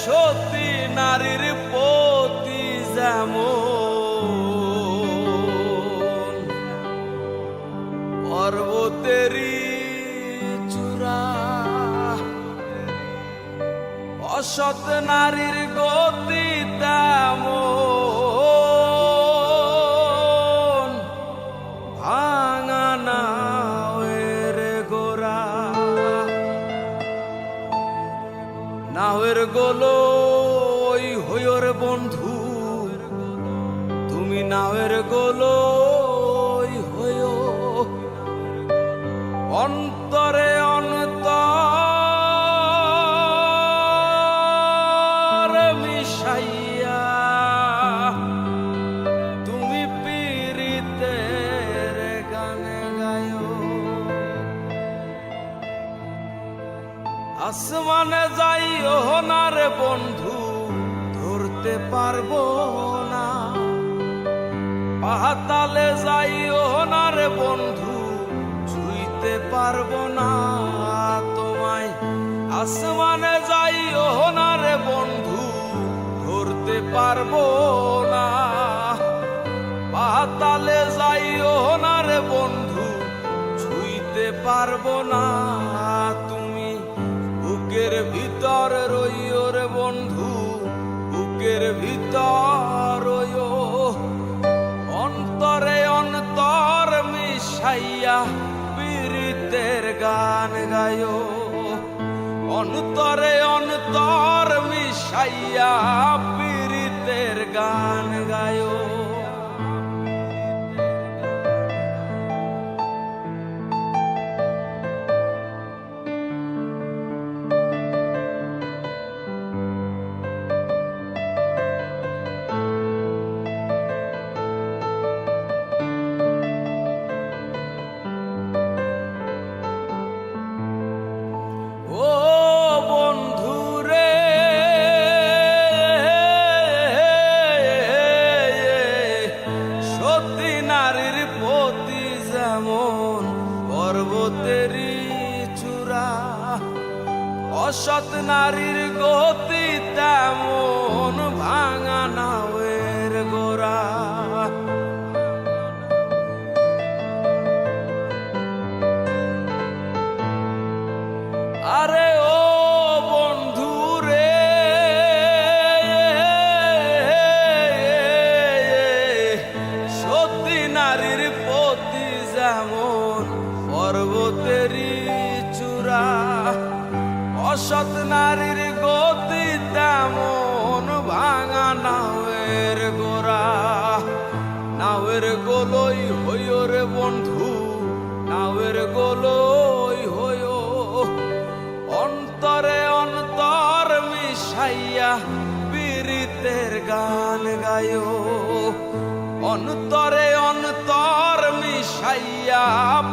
সতী নারীর পতি যেমন পর্বতেরই চূড়া, অসৎ নারীর গতি তেমন ভাঙা নাওয়ের গোড়া। নাওয়ের গোলো ওই হইর বন্ধু, তুমি নাওয়ের গোলো হইও, অন্তরে অন্তর মিশাইয়া তুমি পীড়িতের গানে গায়ো। আসমানে যাইও না রে বন্ধু, ধরতে পারবো না। পাতালে যাইও না রে বন্ধু, ছুঁইতে পারবো না তোমায়। আসমানে যাইও না রে বন্ধু, ধরতে পারবো না। পাতালে যাইও না রে বন্ধু, ছুঁইতে পারবো না তুমি। বুকের ভিতর রইও রে বন্ধু, বুকের ভিতর রইও, অন্তরে অন্তর মিশাইয়া পীড়িতের গান গায়ো। অন্তরে অন্তর মিশাইয়া পীড়িতের গান গায়ো। পর্বতেরই চূড়া, অসৎ নারীর গতি তেমন ভাঙা নাওয়ের গোড়া। আরে ও বন্ধু রে, সতী নারীর পতি যেমন পর্বতেরই চূড়া, অসৎ নারীর গতি তেমন ভাঙা নাওয়ের গোড়া। নাওয়ের গোলই হইও রে বন্ধু, নাওয়ের গোলই হইও, অন্তরে অন্তর মিশাইয়া পীড়িতের গান গায়ো। অন্তরে অন্তর মিশাইয়া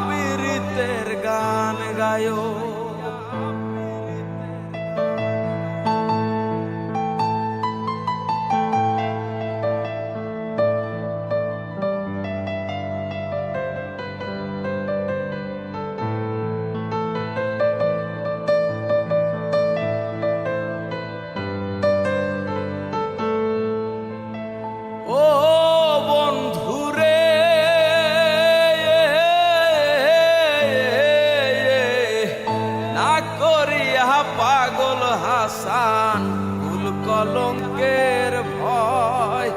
পীড়িতের গান গায়ো। পাগল হাসান কুল কলঙ্কের ভয়,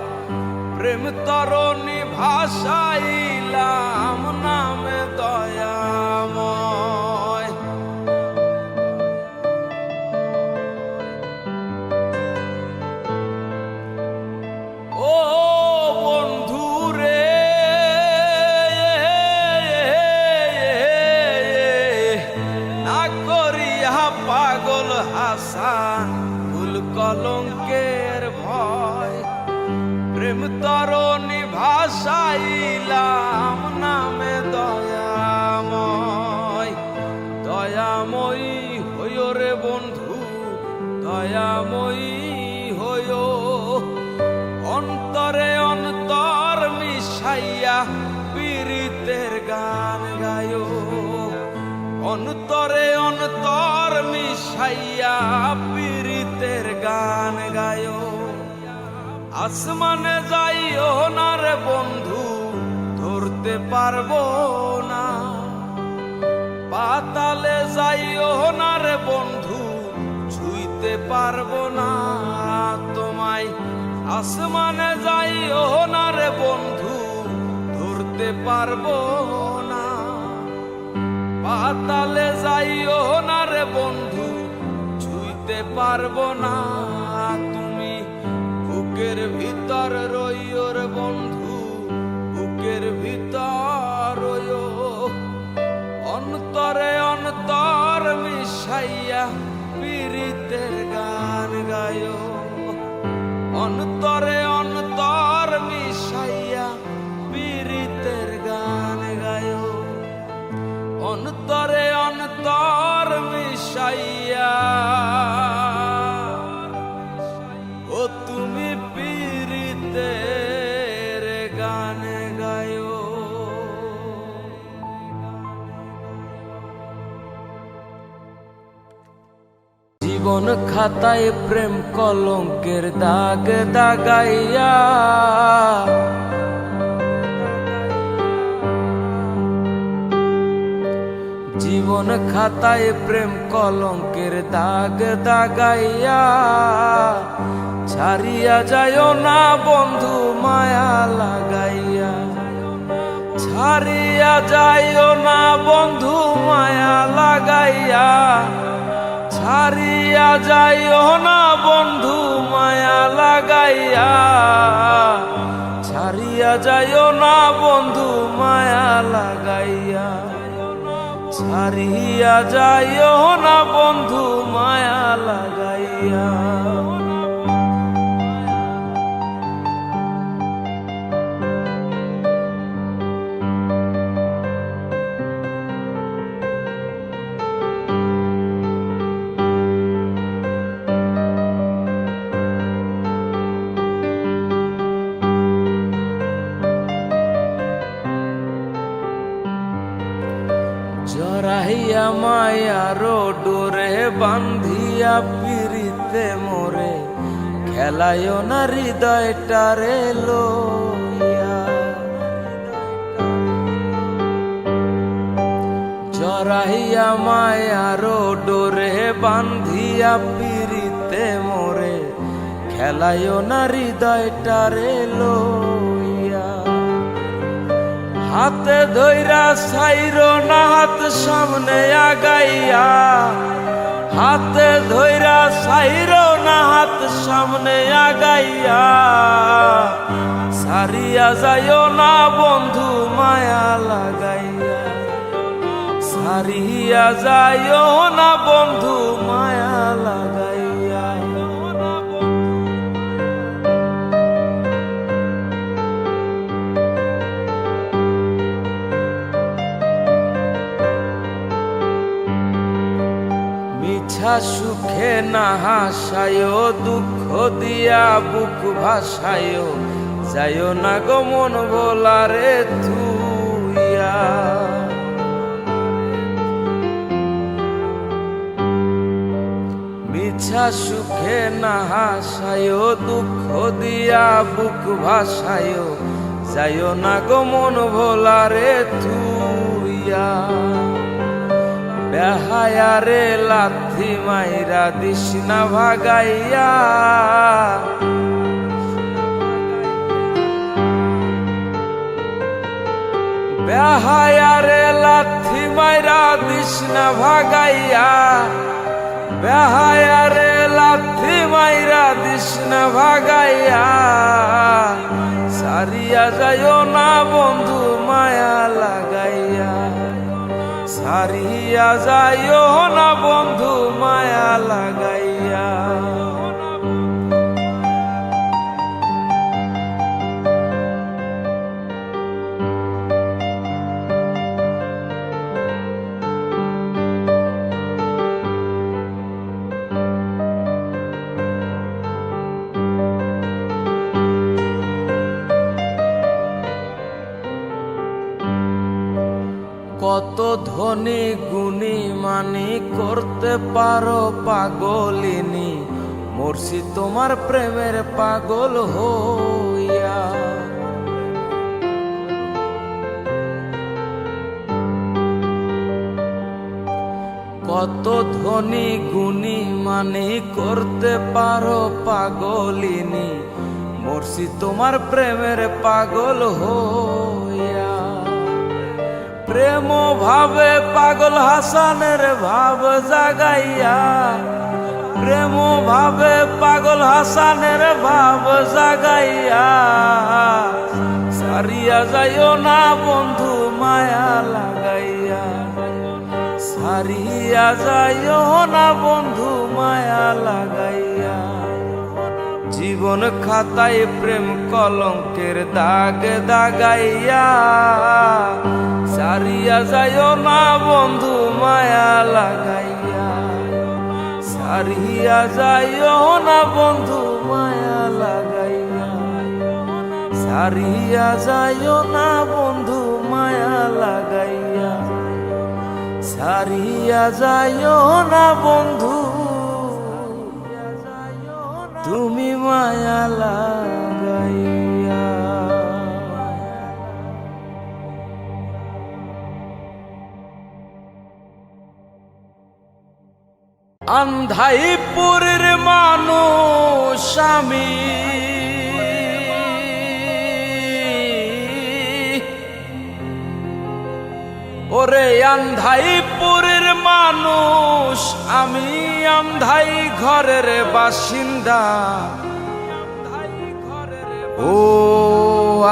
প্রেম তরণী ভাষাইলাম নামে দয়াময়। ও বন্ধু রে, না করিয়া পাগল হাসান কুল কলঙ্কের ভয়, প্রেম তরণী ভাষাইলাম নামে দয়াময়। দয়াময়ী হইও রে বন্ধু, দয়াময়ী হইও, অন্তরে অন্তর মিশাইয়া পীড়িতের গান গায়ো। অন্তরে অন্তর মিশাইয়া পীড়িতের পীড়িতের গান গায়ো। আসমানে যাইও না রে বন্ধু, ধরতে পারবো না। পাতালে যাইও না রে বন্ধু, ছুঁইতে পারবো না তোমায়। আসমানে যাইও না রে বন্ধু, ধরতে পারবো না। পাতালে যাইও না রে বন্ধু, ছুঁইতে পারবো না। তুমি বুকের ভিতর রইও রে বন্ধু, বুকের ভিতর রইও। অন্তরে অন্তর মিশাইয়া পীড়িতের গান গায়ো। অন্তরে অন্তর মিশাইয়া পীড়িতের গান গায়ো। অন্তরে অন্তর মিশাইয়া ও তুমি পীড়িতের গান গায়ো। জীবন খাতায় প্রেম কলঙ্কের দাগ দাগাইয়া, জীবন খাতায় প্রেম কলঙ্কের দাগ দাগাইয়া। ছাড়িয়া যাইও না বন্ধু মায়া লাগাইয়া, ছাড়িয়া যাইও না বন্ধু মায়া লাগাইয়া। ছাড়িয়া যাইও না বন্ধু মায়া লাগাইয়া, ছাড়িয়া যাইও না বন্ধু মায়া লাগাইয়া। ছাড়িয়া যাইও না বন্ধু মায়া লাগাইয়া। জড়াইয়া মায়ার ডোরে বান্ধিয়া পীড়িতে মোরে, খেলায়ও না হৃদয়টারে লইয়া। জড়াইয়া মায়ার ডোরে বান্ধিয়া পীড়িতে মোরে, খেলায়ও না হৃদয়টারে লইয়া। হাতে ধইরা ছাইরো না হাত সামনে আগাইয়া, হাতে ধইরা ছাইরো না হাত সামনে আগাইয়া। ছাড়িয়া যাইও না বন্ধু মায়া লাগাইয়া, ছাড়িয়া যাইও না বন্ধু মায়া লাগাইয়া। মিছা সুখে না হাসায়ো, দুঃখ দিয়া বুক ভাসায়ো। যাইও না গো মন ভোলারে তুইয়া। মিছা সুখে না হাসায়ো, দুঃখ দিয়া বুক ভাসায়ো। যাইও না গো মন ভোলারে তুইয়া। বেহায়ারে লাথি মাইরা দিস না ভাগাইয়া, বেহায়ারে লাথি মাইরা দিস না ভাগাইয়া। বেহায়ারে লাথি মাইরা দিস না ভাগাইয়া। ছাড়িয়া যাইও না বন্ধু মায়া লাগাইয়া, ছাড়িয়া যাইও না বন্ধু মায়া লাগাইয়া। কত ধনী গুণী মানি করতে পারো পাগলিনী, মরছি তোমার প্রেমের পাগল হইয়া। কত ধনী গুণী মানি করতে পারো পাগলিনী, মরছি তোমার প্রেমের পাগল হইয়া। প্রেম ভাবে পাগল হাসানের ভাব জাগাইয়া, প্রেম ভাবে পাগল হাসানের ভাব জাগাইয়া। সারিয়া যাইও না বন্ধু মায়া লাগাইয়া, সারিয়া যাইও না বন্ধু মায়া লাগাইয়া। জীবন খাতায় প্রেম কলঙ্কের দাগ দাগাইয়া, সারিয়া যাইও না বন্ধু মায়া লাগাইয়া, সারিয়া যাইও না বন্ধু মায়া লাগাইয়া, সারিয়া যাইও না বন্ধু মায়া লাগাইয়া, সারিয়া যাইও না বন্ধু তুমি মায়া লাগাইয়া। আন্ধাইপুরের মানুষ আমি, ওরে আন্ধাইপুরের মানুষ আমি, আন্ধাই ঘরের বাসিন্দা। ও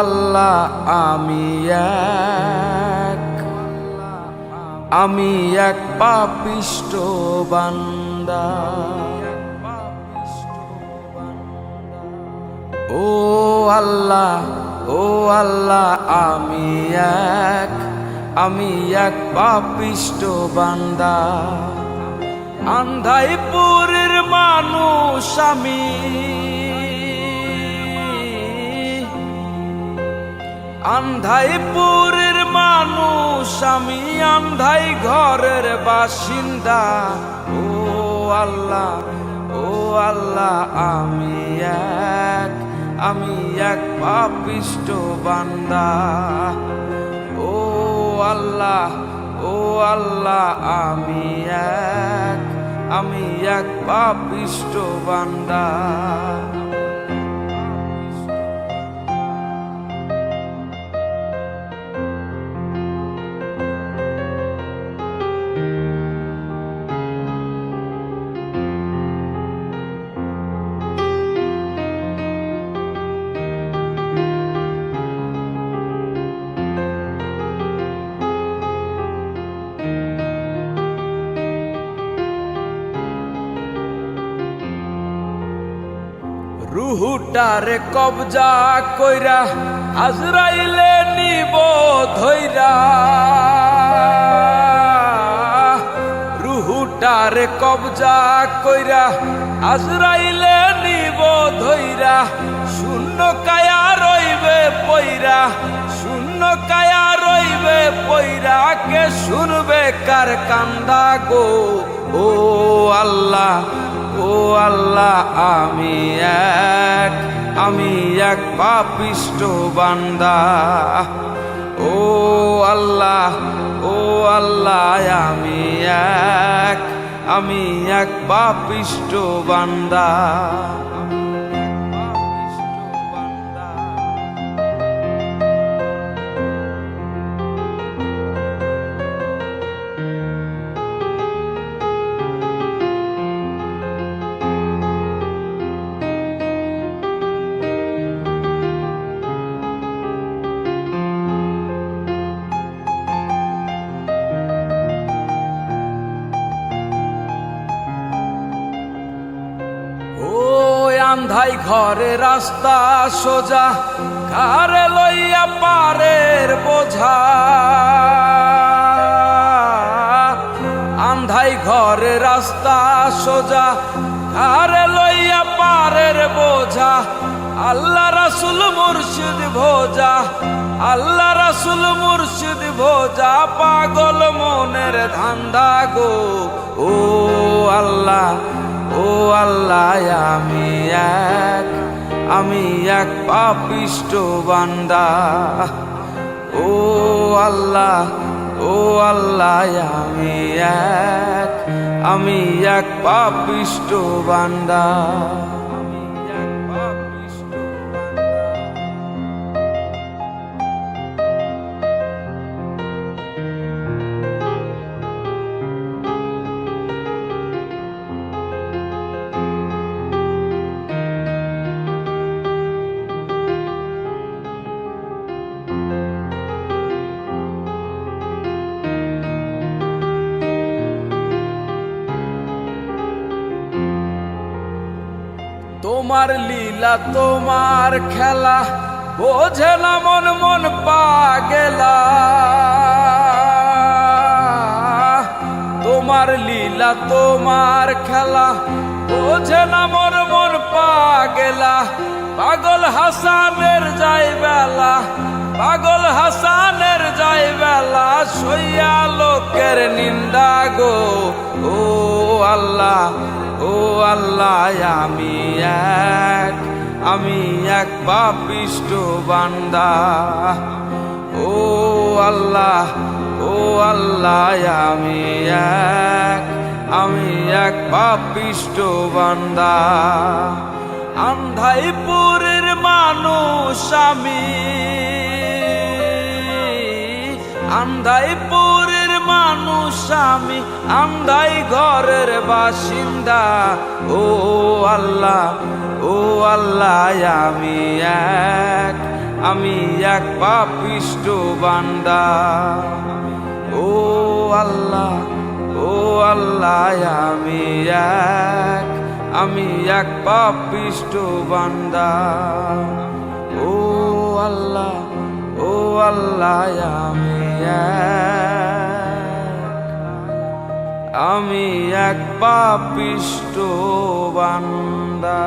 আল্লাহ আমি এক পাপিষ্ট বান্দা। ও আল্লাহ আমি এক পাপিষ্ট বান্দা। আন্ধাইপুরের মানুষ আমি, আন্ধাইপুরের মানুষ আমি, আন্ধাই ঘরের বাসিন্দা। ও আল্লাহ আমি এক পাপিষ্ট বান্দা। ও আল্লাহ আমি এক পাপিষ্ট বান্দা। রুহুটারে কবজা কইরা আজরাইলে নিব ধইরা, রুহুটারে কবজা কইরা আজরাইলে নিব ধইরা। শূন্য কায়া রইবে পইরা, শূন্য কায়া রইবে পইরা, কে শুনবে কার কান্দা গো। ও আল্লাহ আমি এক পাপিষ্ট বান্দা। ও আল্লাহ আমি এক পাপিষ্ট বান্দা। আন্ধাই ঘরে রাস্তা সোজা, কারে লইয়া পারের বোঝা। আন্ধাই ঘরে রাস্তা সোজা, কারে লইয়া পারের বোঝা। আল্লাহ রাসূল মুর্শিদ ভোজা, আল্লাহ রাসূল মুর্শিদ ভোজা, পাগল মনের ধান্দা গো। ও আল্লাহ ও আল্লাহ আমি এক পাপিষ্ঠ বান্দা। ও আল্লাহ আমি এক পাপিষ্ঠ বান্দা। তোমার লীলা তোমার খেলা বোঝে না মন মন পাগেলা। তোমার লীলা তোমার খেলা বোঝে না মন মন পাগেলা। পাগল হাসানের যাই বেলা, পাগল হাসানের যাই বেলা, সইয়া লোকের নিন্দা গো। ও আল্লাহ আমি এক পাপিষ্ঠ বান্দা। ও আল্লাহ আমি এক পাপিষ্ঠ বান্দা। আন্ধাইপুরের মানুষ আমি, আন্ধাইপুরের মানুষ আমি, আন্ধাই ঘরের বাসিন্দা। ও আল্লাহ আমি এক পাপিষ্ঠ বান্দা। ও আল্লাহ আমি এক পাপিষ্ঠ বান্দা। ও আল্লাহ আমি এক পাপিষ্ঠ বান্দা।